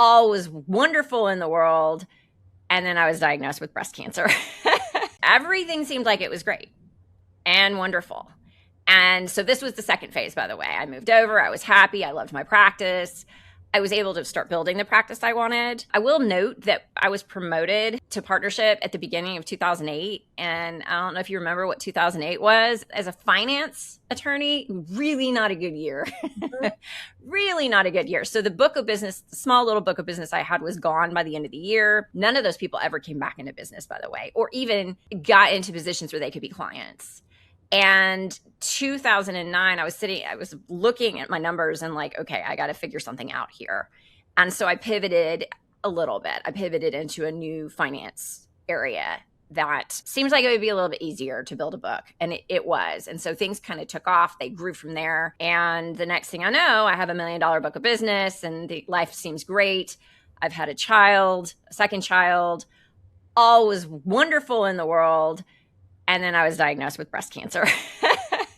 All was wonderful in the world. And then I was diagnosed with breast cancer. Everything seemed like it was great and wonderful. And so this was the second phase, by the way. I moved over. I was happy. I loved my practice. I was able to start building the practice I wanted. I will note that I was promoted to partnership at the beginning of 2008. And I don't know if you remember what 2008 was. As a finance attorney, really not a good year. Really not a good year. So the book of business, the small little book of business I had was gone by the end of the year. None of those people ever came back into business, by the way, or even got into positions where they could be clients. And 2009, I was looking at my numbers and like, okay, I got to figure something out here. And so I pivoted a little bit. I pivoted into a new finance area that seems like it would be a little bit easier to build a book. And it was. And so things kind of took off. They grew from there. And the next thing I know, I have $1 million book of business and the life seems great. I've had a child, a second child. All was wonderful in the world. And then I was diagnosed with breast cancer.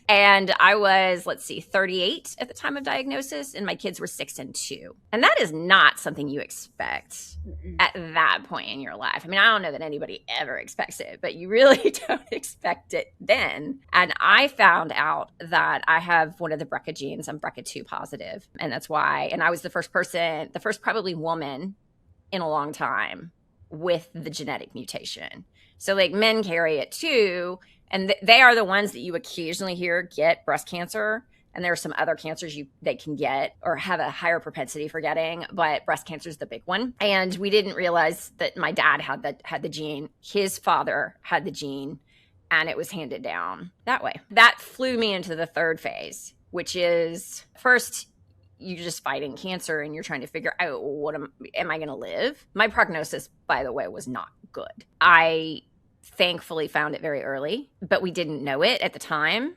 And I was, 38 at the time of diagnosis, and my kids were 6 and 2. And that is not something you expect at that point in your life. I mean, I don't know that anybody ever expects it, but you really don't expect it then. And I found out that I have one of the BRCA genes. I'm BRCA2 positive. And that's why. And I was the first probably woman in a long time with the genetic mutation. So like men carry it too. And they are the ones that you occasionally hear get breast cancer. And there are some other cancers they can get or have a higher propensity for getting, but breast cancer is the big one. And we didn't realize that my dad had the gene. His father had the gene, and it was handed down that way. That flew me into the third phase, which is first, you're just fighting cancer and you're trying to figure out, am I going to live? My prognosis, by the way, was not good. I thankfully found it very early, but we didn't know it at the time.